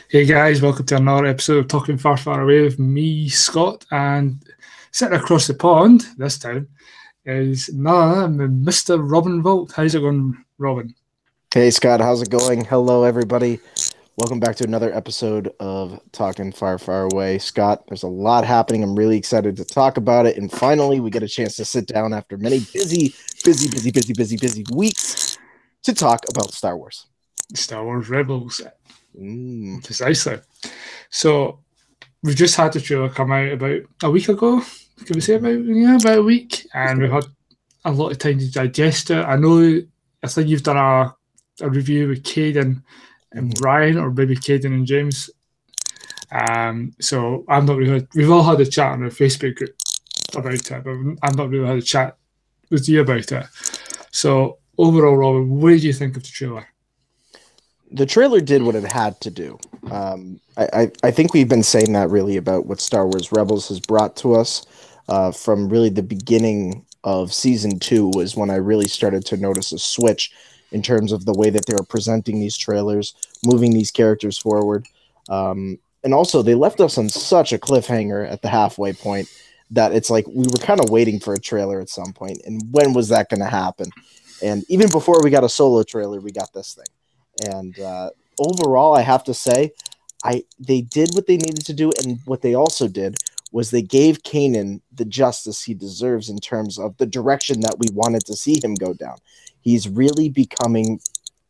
Hey guys, welcome to another episode of Talking Far Far Away with me, Scott, and sitting across the pond this time is none other than Mr. Robin Volt. How's it going, Robin? Hey Scott, how's it going? Hello, everybody. Welcome back to another episode of Talking Far, Far Away. Scott, there's a lot happening. I'm really excited to talk about it. And finally, we get a chance to sit down after many busy weeks to talk about Star Wars. Star Wars Rebels, Mm. precisely. So we've just had the trailer come out about a week ago. Can we say about a week? And we've had a lot of time to digest it. I think you've done a review with Caden and Brian, or maybe Caden and James. So I'm not really. We've all had a chat on our Facebook group about it, but I've not really had a chat with you about it. So overall, Robin, what did you think of the trailer? The trailer did what it had to do. I think we've been saying that really about what Star Wars Rebels has brought to us from really the beginning of season 2 was when I really started to notice a switch in terms of the way that they were presenting these trailers, moving these characters forward. And also, they left us on such a cliffhanger at the halfway point that it's like we were kind of waiting for a trailer at some point. And when was that going to happen? And even before we got a solo trailer, we got this thing. And overall, I have to say, they did what they needed to do, and what they also did was they gave Kanan the justice he deserves in terms of the direction that we wanted to see him go down. He's really becoming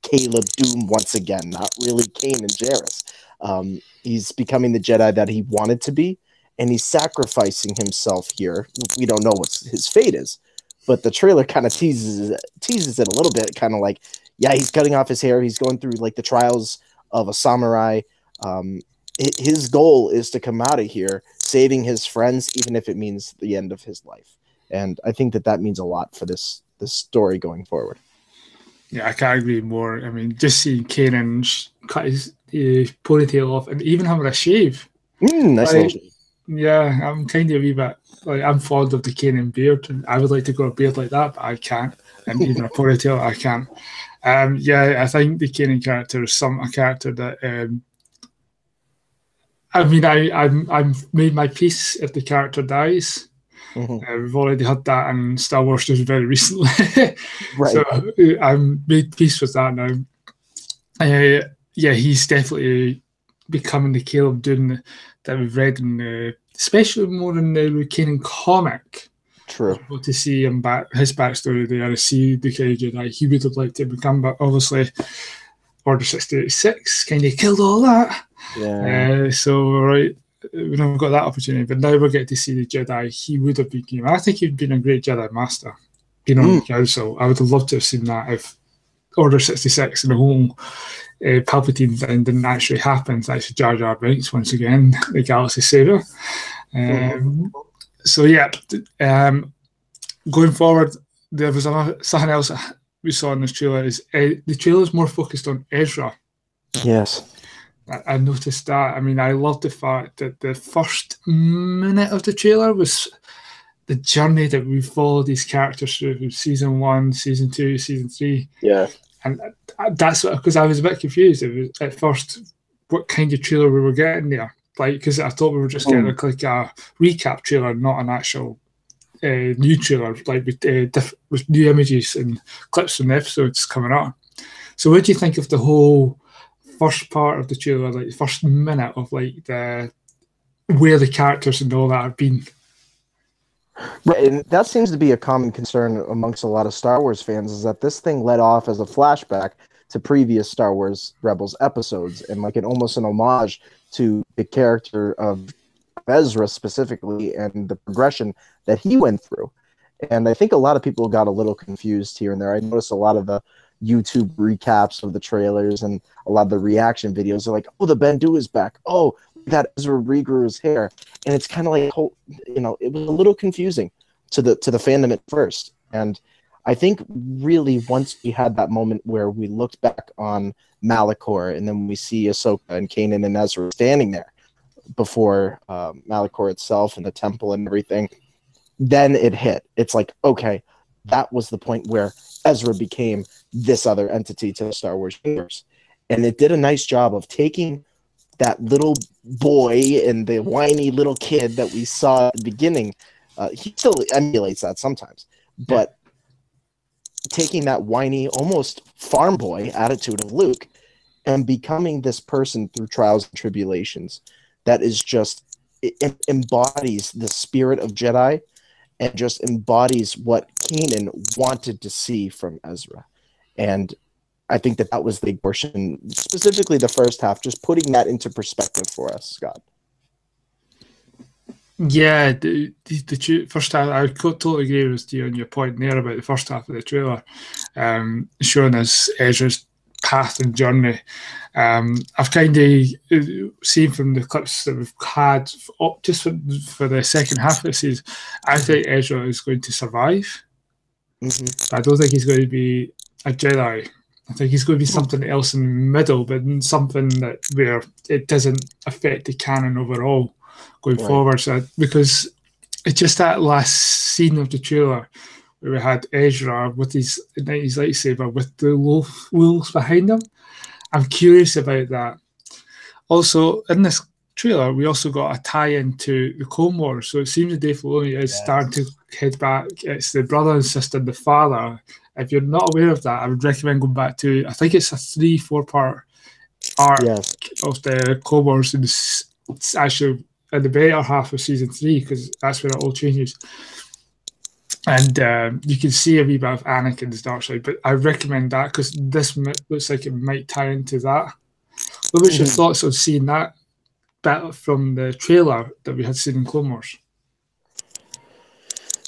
Caleb Doom once again, not really Kanan Jarrus. He's becoming the Jedi that he wanted to be, and he's sacrificing himself here. We don't know what his fate is, but the trailer kind of teases it a little bit, kind of like, yeah, he's cutting off his hair. He's going through like the trials of a samurai. His goal is to come out of here saving his friends, even if it means the end of his life. And I think that means a lot for this story going forward. Yeah, I can't agree more. I mean, just seeing Kanan cut his ponytail off and even having a shave. Nice little shave. Yeah, I'm kind of a wee bit like, I'm fond of the Kanan beard, and I would like to grow a beard like that, but I can't. And even a ponytail, I can't. Yeah, I think the Kanan character is a character that I mean, I've made my peace if the character dies. We've already had that in Star Wars just very recently, Right. So I'm made peace with that now. Yeah, he's definitely becoming the Caleb Dune that we've read in, especially more in the Kanan comic. True. To see him his backstory there, to see the kind of Jedi he would have liked to become, but obviously Order 66 kind of killed all that. Yeah. So right, we never got that opportunity, but now we're getting to see the Jedi he would have become. I think he'd been a great Jedi Master, being on the council. I would have loved to have seen that if Order 66 and the whole Palpatine thing didn't actually happen. It's actually Jar Jar Binks once again, the Galaxy Savior. So yeah, going forward, there was something else we saw in this trailer. Is the trailer is more focused on Ezra. Yes. I noticed that. I mean, I love the fact that the first minute of the trailer was the journey that we followed these characters through season 1, season 2, season 3. Yeah. And that's because I was a bit confused. It was at first what kind of trailer we were getting there. Like, because I thought we were just getting like a recap trailer, not an actual new trailer, like with new images and clips from the episodes coming up. So, what do you think of the whole first part of the trailer, like the first minute of like where the characters and all that have been? Right, and that seems to be a common concern amongst a lot of Star Wars fans, is that this thing led off as a flashback to previous Star Wars Rebels episodes, and like almost an homage to the character of Ezra specifically and the progression that he went through. And I think a lot of people got a little confused here and there. I noticed a lot of the YouTube recaps of the trailers and a lot of the reaction videos are like, oh, the Bendu is back. Oh, that Ezra regrew his hair. And it's kind of like, it was a little confusing to the fandom at first. And I think really once we had that moment where we looked back on Malachor and then we see Ahsoka and Kanan and Ezra standing there before Malachor itself and the temple and everything, then it hit. It's like, okay, that was the point where Ezra became this other entity to the Star Wars universe. And it did a nice job of taking that little boy and the whiny little kid that we saw at the beginning. He still emulates that sometimes, but taking that whiny, almost farm boy attitude of Luke and becoming this person through trials and tribulations that is just, it embodies the spirit of Jedi and just embodies what Kanan wanted to see from Ezra. And I think that was the portion, specifically the first half, just putting that into perspective for us, Scott. Yeah, the first half, I totally agree with you on your point there about the first half of the trailer, showing us Ezra's path and journey. I've kind of seen from the clips that we've had just for the second half of the season, I think Ezra is going to survive. I don't think he's going to be a Jedi. I think he's going to be something else in the middle, but something that where it doesn't affect the canon overall going forward. So, because it's just that last scene of the trailer where we had Ezra with his 90s lightsaber with the wolves behind him. I'm curious about that. Also, in this trailer, we also got a tie-in to the Clone Wars. So it seems that Dave Filoni is starting to head back. It's the brother and sister, the father. If you're not aware of that, I would recommend going back to, I think it's a 3-4 part arc of the Clone Wars. And it's actually in the better half of season 3, because that's where it all changes. And you can see a wee bit of Anakin's dark side, but I recommend that because this looks like it might tie into that. What was your thoughts on seeing that bit from the trailer that we had seen in Clone Wars?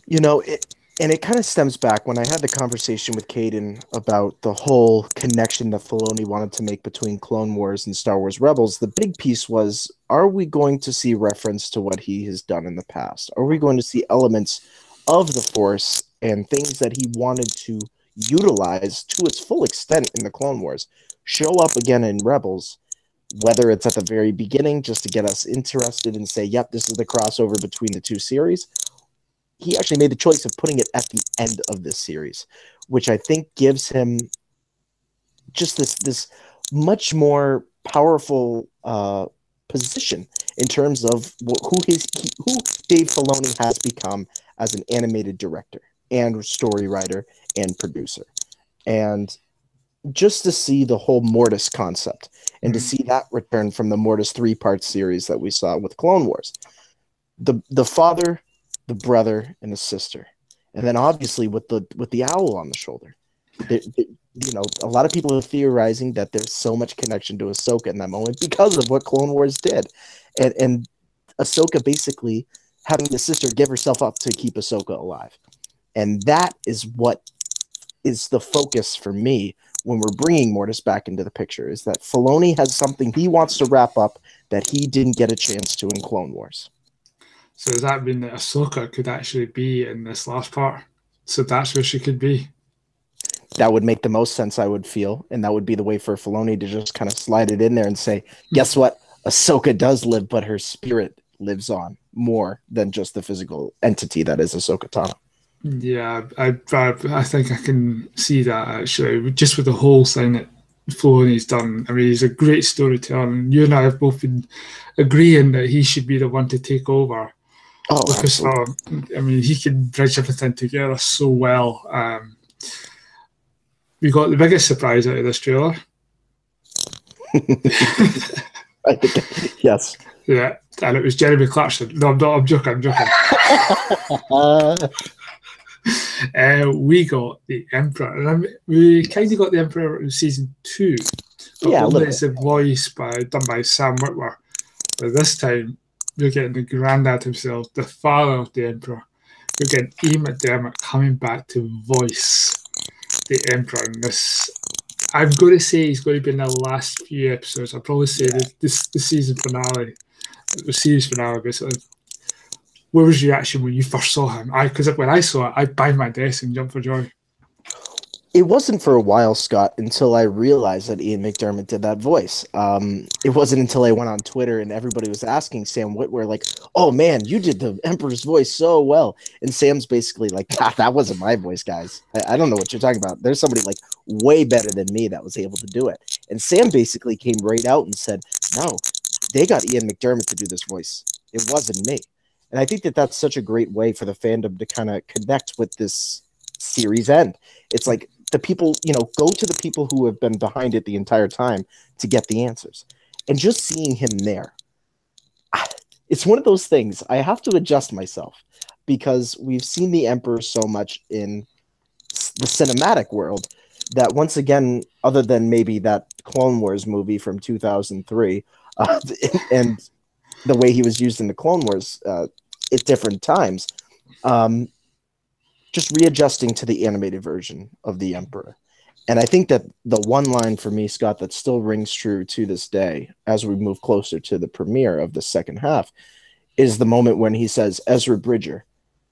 You know, it kind of stems back when I had the conversation with Caden about the whole connection that Filoni wanted to make between Clone Wars and Star Wars Rebels. The big piece was, are we going to see reference to what he has done in the past? Are we going to see elements of the Force and things that he wanted to utilize to its full extent in the Clone Wars show up again in Rebels, whether it's at the very beginning just to get us interested and say, yep, this is the crossover between the two series? He actually made the choice of putting it at the end of this series, which I think gives him just this much more powerful position in terms of who Dave Filoni has become as an animated director and story writer and producer. And just to see the whole Mortis concept and to see that return from the Mortis 3-part series that we saw with Clone Wars. The father, the brother, and the sister. And then obviously with the owl on the shoulder. You know, a lot of people are theorizing that there's so much connection to Ahsoka in that moment because of what Clone Wars did. And Ahsoka basically having the sister give herself up to keep Ahsoka alive. And that is what is the focus for me when we're bringing Mortis back into the picture, is that Filoni has something he wants to wrap up that he didn't get a chance to in Clone Wars. So does that mean that Ahsoka could actually be in this last part? So that's where she could be? That would make the most sense, I would feel. And that would be the way for Filoni to just kind of slide it in there and say, guess what? Ahsoka does live, but her spirit lives on more than just the physical entity that is Ahsoka Tano. Yeah, I think I can see that, actually, just with the whole thing that Filoni's done. I mean, he's a great storyteller, and you and I have both been agreeing that he should be the one to take over. Oh, because I mean, he can bridge everything together so well. We got the biggest surprise out of this trailer. I think, yes. Yeah, and it was Jeremy Clarkson. No, I'm joking. We got the Emperor, and we kind of got the Emperor in season 2, but only as a voice done by Sam Witwer. But this time, we're getting the granddad himself, the father of the Emperor. We're getting Ian McDermott coming back to voice the Emperor in this. I'm going to say he's going to be in the last few episodes. I'll probably say the season finale, the series finale, basically. What was your reaction when you first saw him? Because when I saw it, I banged my desk and jumped for joy. It wasn't for a while, Scott, until I realized that Ian McDermott did that voice. It wasn't until I went on Twitter and everybody was asking Sam Witwer, like, "Oh man, you did the Emperor's voice so well," and Sam's basically like, "That wasn't my voice, guys. I don't know what you're talking about. There's somebody like way better than me that was able to do it." And Sam basically came right out and said, "No, they got Ian McDermott to do this voice. It wasn't me." And I think that that's such a great way for the fandom to kind of connect with this series end. It's like the people, go to the people who have been behind it the entire time to get the answers. And just seeing him there, it's one of those things. I have to adjust myself because we've seen the Emperor so much in the cinematic world that once again, other than maybe that Clone Wars movie from 2003, and the way he was used in the Clone Wars at different times, just readjusting to the animated version of the Emperor. And I think that the one line for me, Scott, that still rings true to this day as we move closer to the premiere of the second half is the moment when he says, "Ezra Bridger,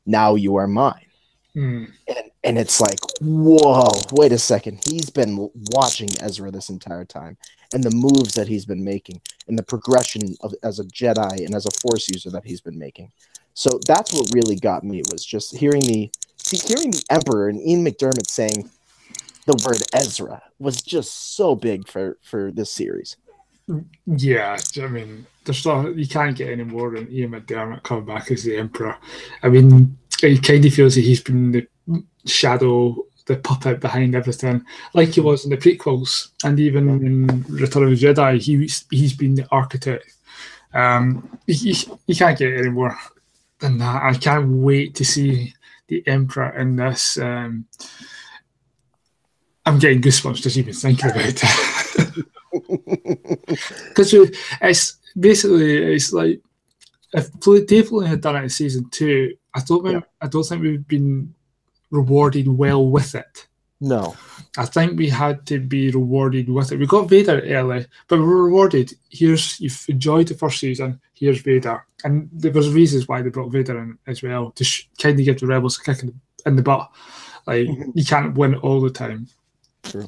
now you are mine." And it's like, whoa, wait a second. He's been watching Ezra this entire time, and the moves that he's been making, and the progression of as a Jedi and as a Force user that he's been making. So that's what really got me, was just hearing the Emperor and Ian McDermott saying the word Ezra was just so big for this series. Yeah, I mean, you can't get any more than Ian McDermott coming back as the Emperor. I mean, it kind of feels like he's been the shadow, the puppet behind everything, like he was in the prequels, and even in Return of the Jedi, he's been the architect. You can't get any more than that. I can't wait to see the Emperor in this. I'm getting goosebumps just even thinking about it. Because it's basically, it's like if Dave Filoni had done it in season 2, I don't think we've been rewarded well with it. No, I think we had to be rewarded with it. We got Vader early, but we were rewarded. You've enjoyed the first season. Here's Vader, and there was reasons why they brought Vader in as well to kind of give the rebels a kick in the butt. Like you can't win all the time,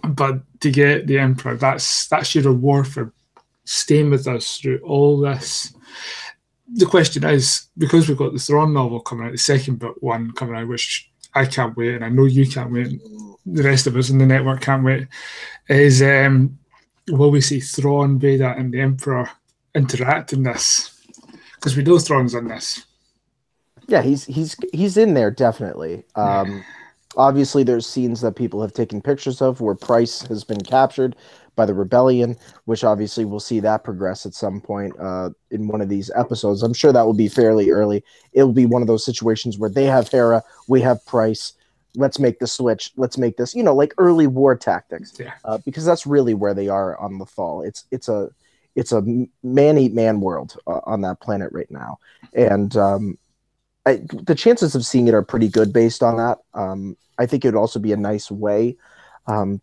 but to get the Emperor, that's your reward for staying with us through all this. The question is, because we've got the Thrawn novel coming out, the second book one coming out, which I can't wait, and I know you can't wait, the rest of us in the network can't wait, is will we see Thrawn, Vader, and the Emperor interact in this? Because we know Thrawn's in this. Yeah, he's in there, definitely. Obviously, there's scenes that people have taken pictures of where Price has been captured by the rebellion, which obviously we'll see that progress at some point in one of these episodes. I'm sure that will be fairly early. It'll be one of those situations where they have Hera, we have Price. Let's make the switch. Let's make this, like early war tactics, because that's really where they are on Lothal. It's a man-eat-man world on that planet right now, and the chances of seeing it are pretty good based on that. I think it would also be a nice way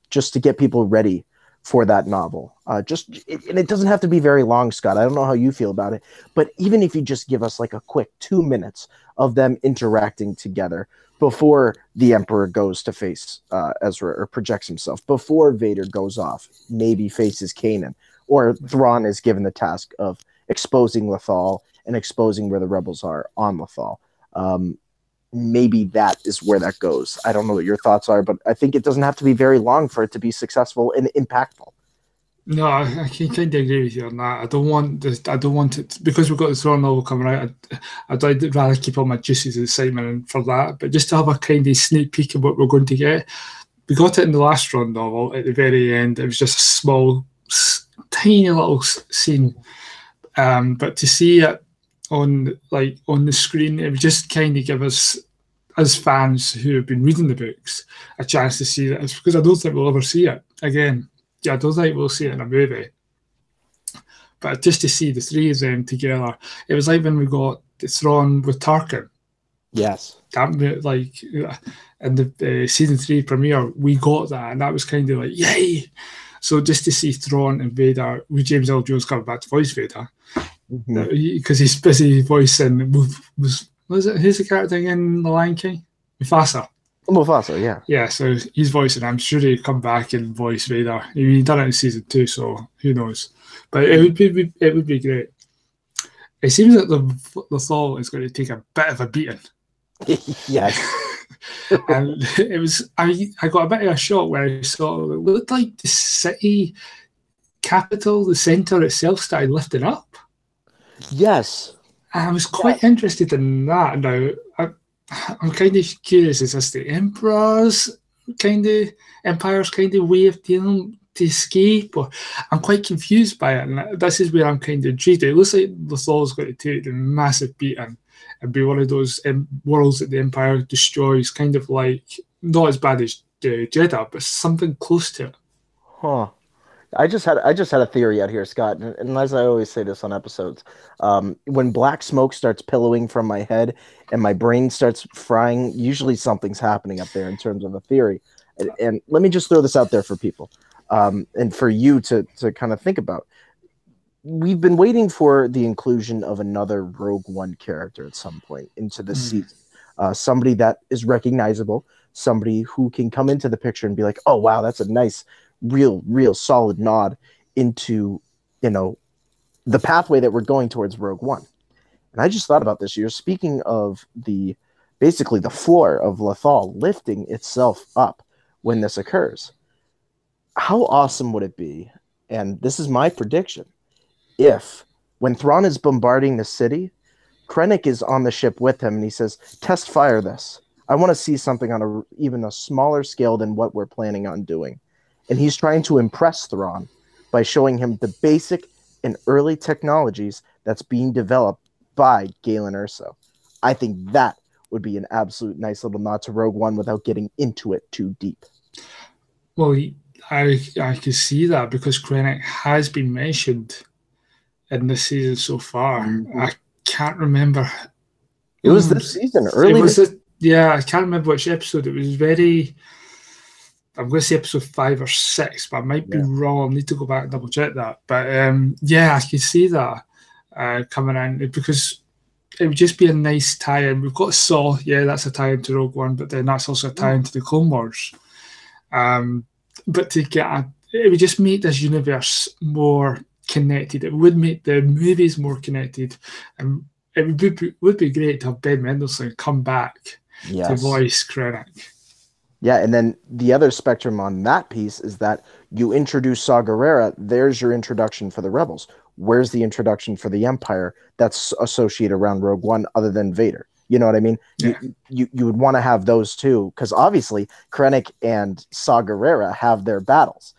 just to get people ready for that novel. And it doesn't have to be very long, Scott. I don't know how you feel about it, but even if you just give us like a quick 2 minutes of them interacting together before the Emperor goes to face Ezra or projects himself, before Vader goes off, maybe faces Kanan, or Thrawn is given the task of exposing Lothal and exposing where the rebels are on Lothal. Maybe that is where that goes. I don't know what your thoughts are, but I think it doesn't have to be very long for it to be successful and impactful. No, I can kind of agree with you on that. I don't want it, because we've got the Thrawn novel coming out. I'd rather keep all my juices of excitement for that, but just to have a kind of sneak peek of what we're going to get. We got it in the last Thrawn novel at the very end. It was just a small, tiny little scene, but to see it on the screen, it would just kind of give us, as fans who have been reading the books, a chance to see that, because I don't think we'll ever see it again. Yeah, I don't think we'll see it in a movie. But just to see the three of them together, it was like when we got the Thrawn with Tarkin. Yes. That, in the season 3 premiere, we got that, and that was kind of like, yay! So just to see Thrawn and Vader, with James Earl Jones coming back to voice Vader, because he's busy voicing, who's the character again in The Lion King? Mufasa. Mufasa, yeah. Yeah, so he's voicing. I'm sure he'd come back and voice Vader. He done it in season 2, so who knows? But it would be great. It seems like the Thor is going to take a bit of a beating. Yes. And it was I got a bit of a shock when I saw it looked like the city capital, the centre itself started lifting up. Yes. I was quite interested in that. Now, I'm kind of curious, is this the Empire's kind of way of dealing to escape? Or I'm quite confused by it, and this is where I'm kind of intrigued. It looks like Lothal's going to take the massive beating and be one of those worlds that the Empire destroys, kind of like, not as bad as Jeddah, but something close to it. Huh. I just had a theory out here, Scott, and as I always say this on episodes, when black smoke starts pillowing from my head and my brain starts frying, usually something's happening up there in terms of a theory. And let me just throw this out there for people, and for you to kind of think about. We've been waiting for the inclusion of another Rogue One character at some point into the season. Somebody that is recognizable, somebody who can come into the picture and be like, oh, wow, that's a nice, real solid nod into, the pathway that we're going towards Rogue One. And I just thought about this. You're speaking of basically the floor of Lothal lifting itself up when this occurs. How awesome would it be? And this is my prediction. If, when Thrawn is bombarding the city, Krennic is on the ship with him and he says, test fire this. I want to see something on even a smaller scale than what we're planning on doing. And he's trying to impress Thrawn by showing him the basic and early technologies that's being developed by Galen Erso. I think that would be an absolute nice little nod to Rogue One without getting into it too deep. Well, I can see that because Krennic has been mentioned in this season so far. I can't remember. It was this season, early. I can't remember which episode. It was I'm going to say episode 5 or 6, but I might be wrong. I need to go back and double check that. But I can see that coming in because it would just be a nice tie-in. We've got Saw, that's a tie-in to Rogue One, but then that's also a tie-in to the Clone Wars. But it would just make this universe more connected. It would make the movies more connected, and it would be great to have Ben Mendelsohn come back to voice Krennic. Yeah, and then the other spectrum on that piece is that you introduce Saw Gerrera, there's your introduction for the Rebels. Where's the introduction for the Empire that's associated around Rogue One other than Vader? You know what I mean? Yeah. You would want to have those two, because obviously Krennic and Saw Gerrera have their battles.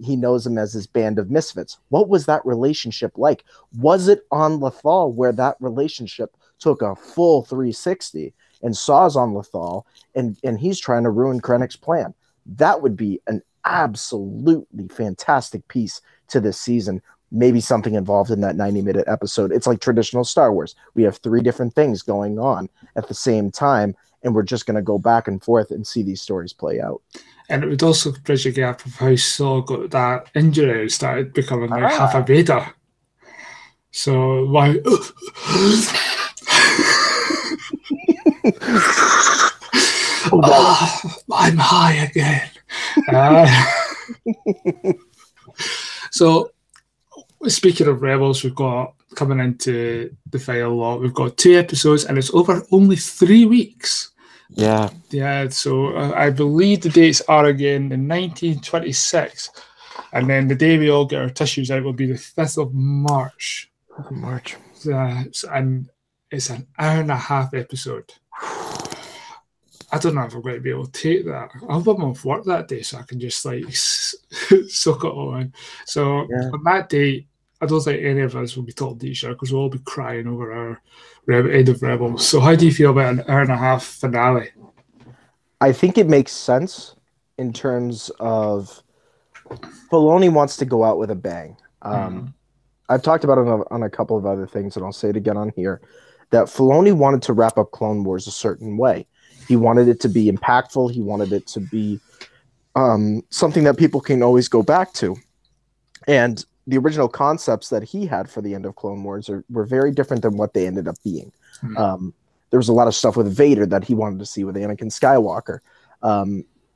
He knows them as his band of misfits. What was that relationship like? Was it on Lothal where that relationship took a full 360 and Saw's on Lothal and he's trying to ruin Krennic's plan? That would be an absolutely fantastic piece to this season. Maybe something involved in that 90-minute episode. It's like traditional Star Wars. We have 3 different things going on at the same time, and we're just going to go back and forth and see these stories play out. And it would also bridge the gap of how Saw got that injury and started becoming like half a Vader. So, why? I'm high again. So, speaking of Rebels, we've got coming into the final lot. We've got 2 episodes, and it's over only 3 weeks. Yeah. So I believe the dates are again in 1926, and then the day we all get our tissues out will be the 5th of March. And it's an hour and a half episode. I don't know if I'm going to be able to take that. I hope I'm off work that day so I can just suck it all in. So on that day, I don't think any of us will be talking to each other because we'll all be crying over our end of Rebels. So how do you feel about an hour and a half finale? I think it makes sense in terms of Filoni wants to go out with a bang. I've talked about it on a couple of other things, and I'll say it again on here, that Filoni wanted to wrap up Clone Wars a certain way. He wanted it to be impactful. He wanted it to be something that people can always go back to. And the original concepts that he had for the end of Clone Wars were very different than what they ended up being. there was a lot of stuff with Vader that he wanted to see with Anakin Skywalker,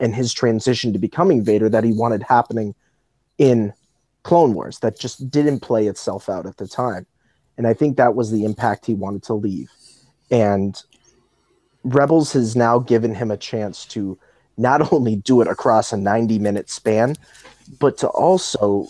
and his transition to becoming Vader that he wanted happening in Clone Wars that just didn't play itself out at the time. And I think that was the impact he wanted to leave. And Rebels has now given him a chance to not only do it across a 90-minute span, but to also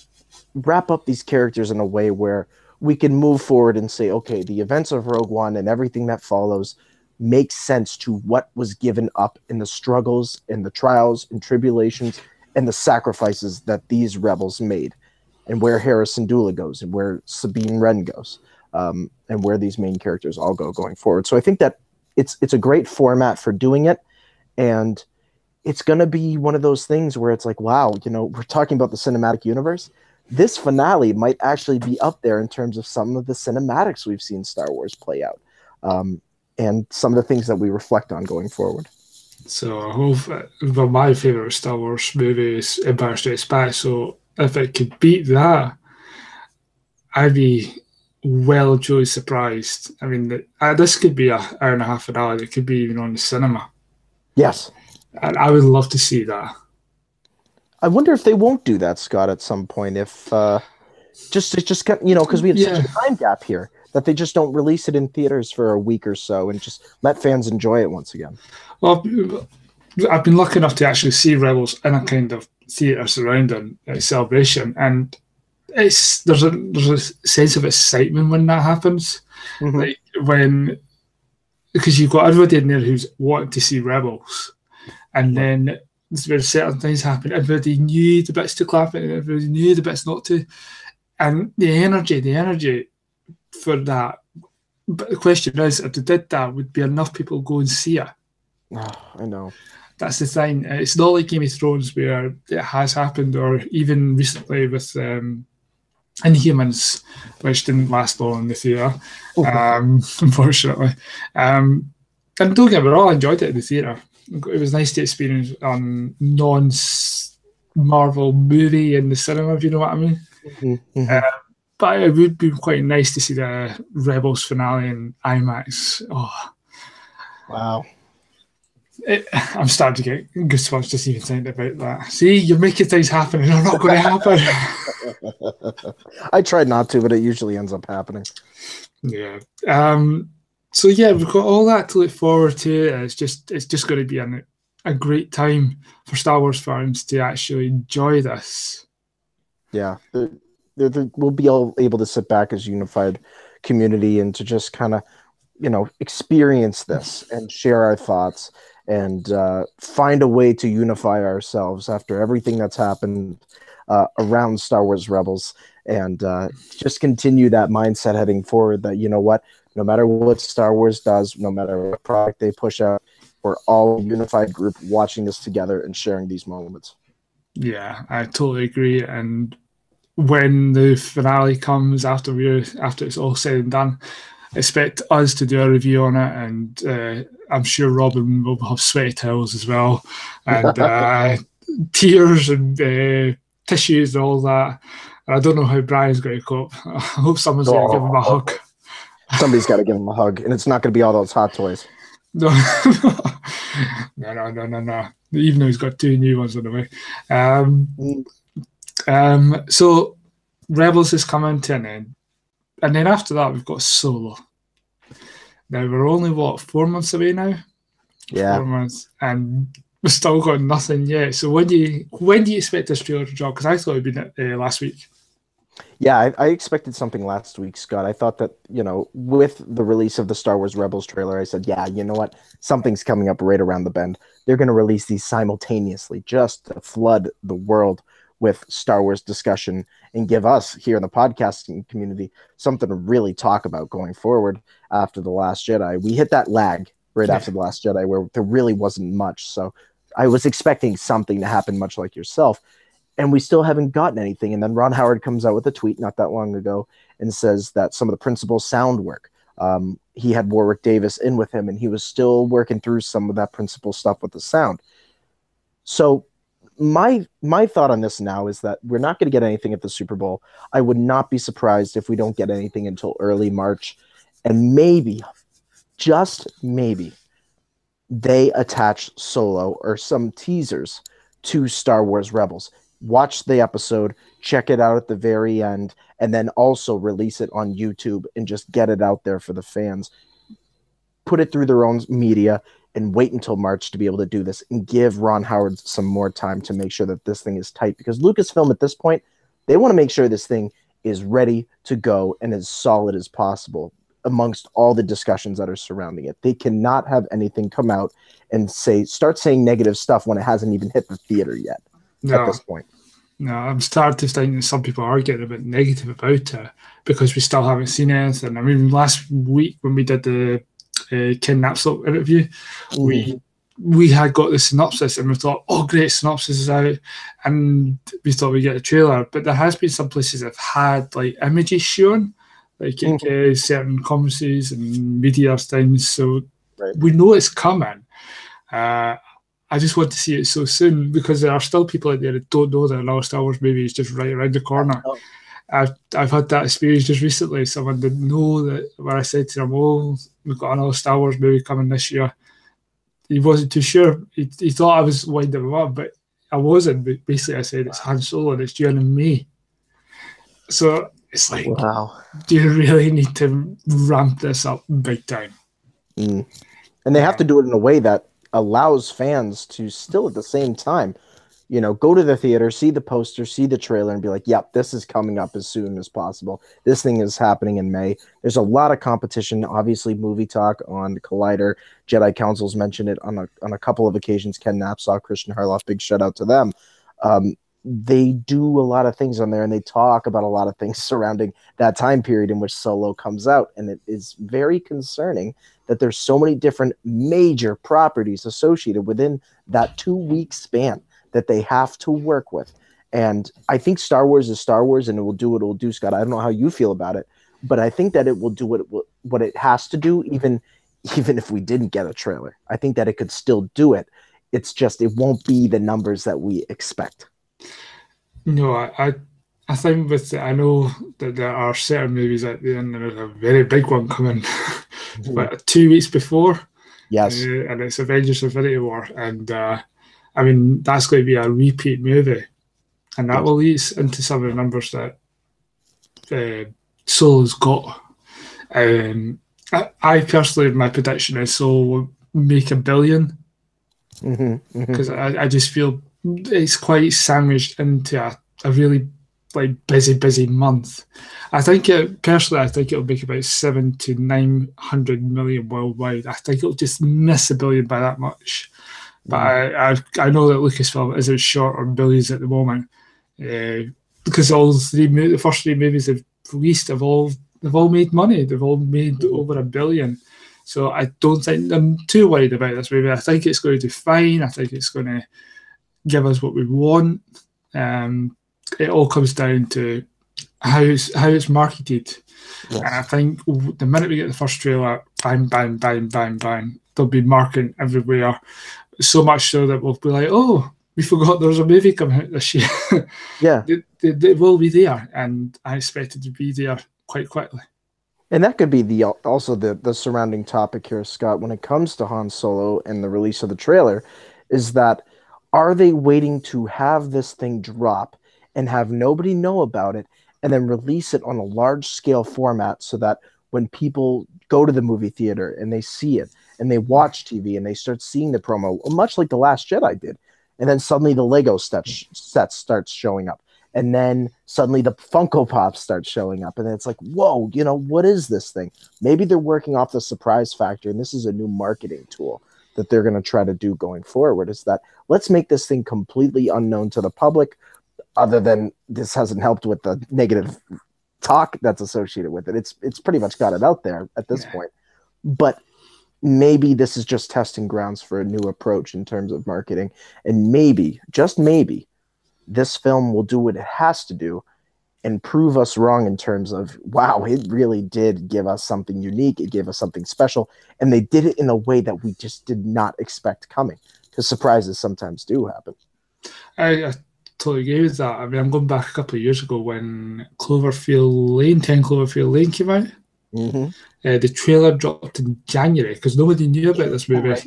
wrap up these characters in a way where we can move forward and say, okay, the events of Rogue One and everything that follows makes sense to what was given up in the struggles and the trials and tribulations and the sacrifices that these rebels made, and where Hera Syndulla goes, and where Sabine Wren goes, and where these main characters all go going forward. So I think that it's a great format for doing it, and it's going to be one of those things where it's like, wow, we're talking about the cinematic universe. This finale might actually be up there in terms of some of the cinematics we've seen Star Wars play out, and some of the things that we reflect on going forward. So I hope, well, my favourite Star Wars movie is Empire Strikes Back, so if it could beat that, I'd be well and truly surprised. I mean, this could be an hour and a half finale. It could be even on the cinema. Yes. And I would love to see that. I wonder if they won't do that, Scott, at some point. If just because we have such a time gap here, that they just don't release it in theaters for a week or so and just let fans enjoy it once again. Well, I've been lucky enough to actually see Rebels in a kind of theatre surrounding Celebration, and there's a sense of excitement when that happens. Mm-hmm. Like because you've got everybody in there who's wanting to see Rebels, and then where certain things happen, everybody knew the bits to clap and everybody knew the bits not to, and the energy for that. But the question is, if they did that, would be enough people go and see it? Oh, I know. That's the thing. It's not like Game of Thrones where it has happened, or even recently with Inhumans, which didn't last long in the theatre, unfortunately. And don't get me wrong, I enjoyed it in the theatre. It was nice to experience a non-Marvel movie in the cinema, if you know what I mean. Mm-hmm. But it would be quite nice to see the Rebels finale in IMAX. Oh, wow. I'm starting to get goosebumps just even thinking about that. See, you're making things happen and they're not going to happen. I tried not to, but it usually ends up happening. Yeah. So yeah, we've got all that to look forward to. It's just going to be a great time for Star Wars fans to actually enjoy this. Yeah. We'll be all able to sit back as a unified community and to just kind of, experience this and share our thoughts and find a way to unify ourselves after everything that's happened around Star Wars Rebels, and just continue that mindset heading forward that, no matter what Star Wars does, no matter what product they push out, we're all a unified group watching this together and sharing these moments. Yeah, I totally agree. And when the finale comes after it's all said and done, expect us to do a review on it, and I'm sure Robin will have sweaty towels as well, and tears and tissues and all that. And I don't know how Brian's going to cope. I hope someone's going to give him a hug. Somebody's got to give him a hug, and it's not going to be all those hot toys. No. Even though he's got 2 new ones on the way. So Rebels is coming to an end. And then after that, we've got Solo. Now, we're only, 4 months away now? Yeah. 4 months. And we've still got nothing yet. So when do you expect this trailer to drop? Because I thought it would be last week. Yeah, I expected something last week, Scott. I thought that, with the release of the Star Wars Rebels trailer, I said, yeah, you know what? Something's coming up right around the bend. They're going to release these simultaneously just to flood the world with Star Wars discussion and give us here in the podcasting community something to really talk about going forward after The Last Jedi. We hit that lag right after The Last Jedi where there really wasn't much. So I was expecting something to happen much like yourself, and we still haven't gotten anything. And then Ron Howard comes out with a tweet not that long ago and says that some of the principal sound work, he had Warwick Davis in with him, and he was still working through some of that principal stuff with the sound. So my thought on this now is that we're not going to get anything at the Super Bowl. I would not be surprised if we don't get anything until early March, and maybe just maybe, they attach Solo or some teasers to Star Wars Rebels. Watch the episode, check it out at the very end, and then also release it on YouTube and just get it out there for the fans. Put it through their own media and wait until March to be able to do this and give Ron Howard some more time to make sure that this thing is tight. Because Lucasfilm at this point, they want to make sure this thing is ready to go and as solid as possible amongst all the discussions that are surrounding it. They cannot have anything come out and start saying negative stuff when it hasn't even hit the theater yet at this point. No, I'm starting to think that some people are getting a bit negative about it because we still haven't seen anything. I mean, last week when we did the Ken Napsok interview, we had got the synopsis and we thought, oh, great, synopsis is out, and we thought we'd get a trailer. But there has been some places that have had like images shown, like certain conferences and media things, so we know it's coming. I just want to see it so soon because there are still people out there that don't know that another Star Wars movie is just right around the corner. I've had that experience just recently. Someone didn't know that when I said to them, oh, we've got another Star Wars movie coming this year. He wasn't too sure. He thought I was winding him up, but I wasn't. But basically, I said it's Han Solo and it's due in May. So it's like, do you really need to ramp this up big time? And they have to do it in a way that allows fans to still at the same time, go to the theater, see the poster, see the trailer, and be like, yep, this is coming up as soon as possible. This thing is happening in May. There's a lot of competition. Obviously, Movie Talk on Collider, Jedi Council's mentioned it on a couple of occasions. Ken Napsok, Christian Harloff, big shout out to them. They do a lot of things on there, and they talk about a lot of things surrounding that time period in which Solo comes out. And it is very concerning that there's so many different major properties associated within that 2-week span that they have to work with. And I think Star Wars is Star Wars, and it will do what it will do, Scott. I don't know how you feel about it, but I think that it will do what it has to do, even if we didn't get a trailer. I think that it could still do it. It's just it won't be the numbers that we expect. No, I think I know that there are certain movies out there, and there's a very big one coming but 2 weeks before. Yes. And it's Avengers Infinity War. And I mean, that's going to be a repeat movie. And that will lead into some of the numbers that Solo's got. I personally, my prediction is Solo will make $1 billion. Because I just feel it's quite sandwiched into a really busy month. I think it'll make about 700 to 900 million worldwide. I think it'll just miss $1 billion by that much. But I know that Lucasfilm isn't short on billions at the moment because the first 3 movies they've released they've all made money. They've all made over $1 billion. So I don't think I'm too worried about this movie. I think it's going to do fine. I think it's going to give us what we want. It all comes down to how it's marketed. Yes. And I think the minute we get the first trailer, bang, bang, bang, bang, bang, there'll be marketing everywhere. So much so that we'll be like, oh, we forgot there was a movie coming out this year. Yeah. It will be there, and I expect it to be there quite quickly. And that could be also the surrounding topic here, Scott, when it comes to Han Solo and the release of the trailer, is that are they waiting to have this thing drop and have nobody know about it and then release it on a large-scale format so that when people go to the movie theater and they see it and they watch TV and they start seeing the promo, much like The Last Jedi did, and then suddenly the Lego set starts showing up. And then suddenly the Funko Pops start showing up. And it's like, whoa, what is this thing? Maybe they're working off the surprise factor, and this is a new marketing tool that they're going to try to do going forward, is that let's make this thing completely unknown to the public, other than this hasn't helped with the negative talk that's associated with it. It's pretty much got it out there at this point. But maybe this is just testing grounds for a new approach in terms of marketing. And maybe, just maybe, this film will do what it has to do and prove us wrong in terms of, wow, it really did give us something unique. It gave us something special. And they did it in a way that we just did not expect coming, because surprises sometimes do happen. I totally agree with that. I mean, I'm going back a couple of years ago when 10 Cloverfield Lane came out. Mm-hmm. The trailer dropped in January because nobody knew about this movie,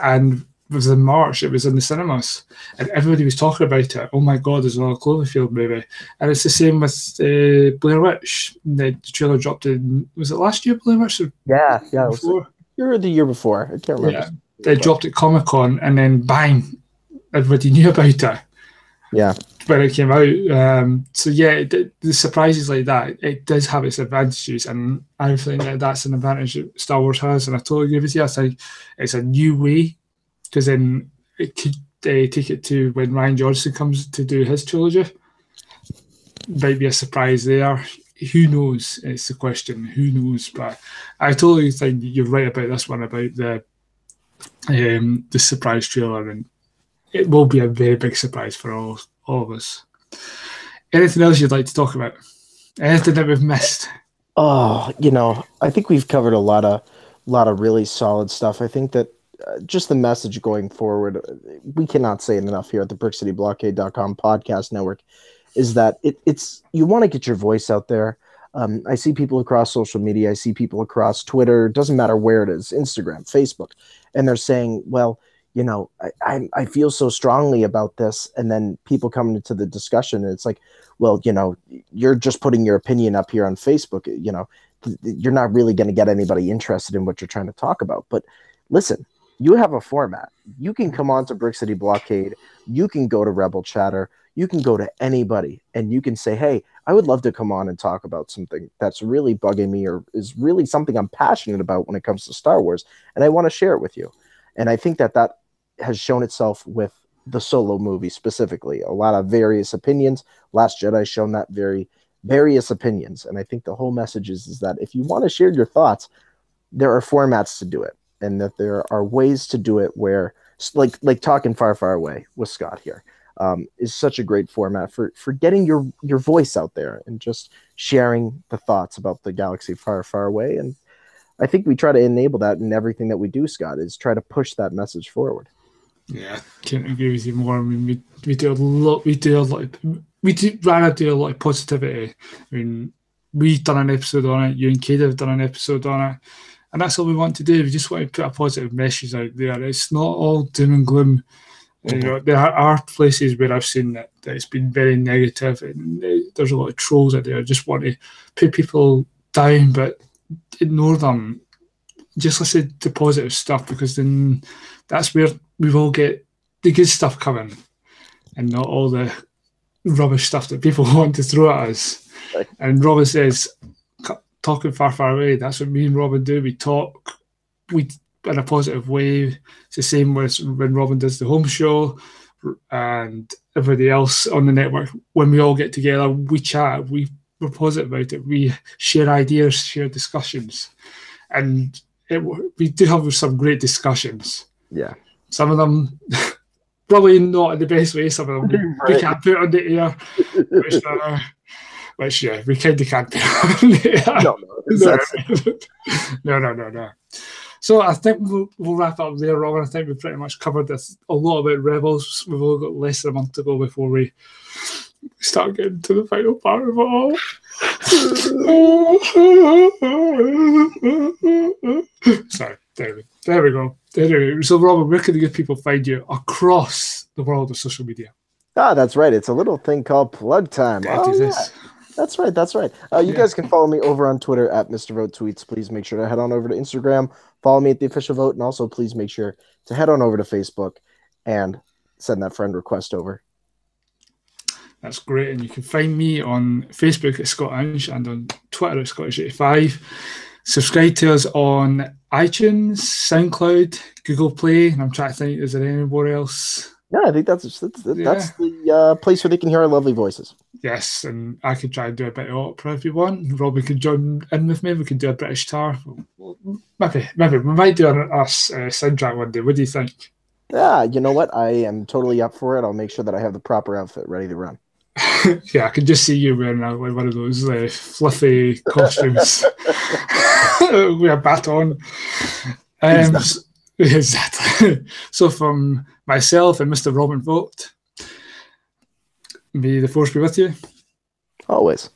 and it was in March. It was in the cinemas, and everybody was talking about it. Oh my God, there's another Cloverfield movie, and it's the same with Blair Witch. The trailer dropped in, was it last year? Blair Witch? Yeah, it was Before? the year before. I can't remember. Yeah, they dropped at Comic-Con, and then bang, everybody knew about it. Yeah. When it came out. So yeah, the surprises like that, it does have its advantages, and I think that that's an advantage that Star Wars has, and I totally agree with you. I think it's a new way, because then it could take it to when Rian Johnson comes to do his trilogy. Might be a surprise there. Who knows? It's the question. Who knows? But I totally think you're right about this one, about the surprise trailer, and it will be a very big surprise for all of us. Anything else you'd like to talk about? Anything that we've missed? Oh, I think we've covered a lot of really solid stuff. I think that just the message going forward, we cannot say it enough here at the BrickCityBlockade.com podcast network, is that it's you want to get your voice out there. I see people across social media. I see people across Twitter. Doesn't matter where it is, Instagram, Facebook, and they're saying, well, I feel so strongly about this. And then people come into the discussion and it's like, well, you're just putting your opinion up here on Facebook. You're not really going to get anybody interested in what you're trying to talk about. But listen, you have a format. You can come on to Brick City Blockade. You can go to Rebel Chatter. You can go to anybody and you can say, hey, I would love to come on and talk about something that's really bugging me or is really something I'm passionate about when it comes to Star Wars. And I want to share it with you. And I think that has shown itself with the Solo movie specifically. A lot of various opinions. Last Jedi shown that various opinions. And I think the whole message is that if you want to share your thoughts, there are formats to do it. And that there are ways to do it where, like talking far, far away with Scott here, is such a great format for getting your voice out there and just sharing the thoughts about the galaxy far, far away. And I think we try to enable that in everything that we do, Scott, is try to push that message forward. Yeah, can't agree with you more. I mean, we do a lot of positivity. I mean, we've done an episode on it. You and Kate have done an episode on it. And that's all we want to do. We just want to put a positive message out there. It's not all doom and gloom. Mm-hmm. There are places where I've seen that it's been very negative, and there's a lot of trolls out there. I just want to put people down, but ignore them. Just listen to positive stuff, because then that's where we will get the good stuff coming, and not all the rubbish stuff that people want to throw at us. Right. And Robin says, talking far, far away. That's what me and Robin do. We talk, in a positive way. It's the same with when Robin does the home show, and everybody else on the network. When we all get together, we chat. We're positive about it. We share ideas, share discussions, and we do have some great discussions. Yeah, some of them probably not in the best way. Some of them we can't put on the air. Which yeah, we kind of can't. No. So I think we'll wrap up there, Robin. I think we've pretty much covered this a lot about Rebels. We've only got less than a month to go before we start getting to the final part of it all. Sorry, there we go. So Robin, where can the good people find you across the world of social media? That's right. It's a little thing called plug time. That's right. You guys can follow me over on Twitter at Mr. Vote Tweets. Please make sure to head on over to Instagram, follow me at The Official Vote, and also please make sure to head on over to Facebook and send that friend request over. That's great. And you can find me on Facebook at Scott Ange and on Twitter at Scottish85. Subscribe to us on iTunes, SoundCloud, Google Play, and I'm trying to think, is there anywhere else? Yeah, I think that's the place where they can hear our lovely voices. Yes, and I could try and do a bit of opera if you want. Robbie could join in with me. We could do a British tar. Maybe we might do a soundtrack one day. What do you think? Yeah, you know what? I am totally up for it. I'll make sure that I have the proper outfit ready to run. Yeah, I can just see you wearing one of those fluffy costumes with a baton. Exactly. So from myself and Mr. Robin Vogt, may the force be with you. Always.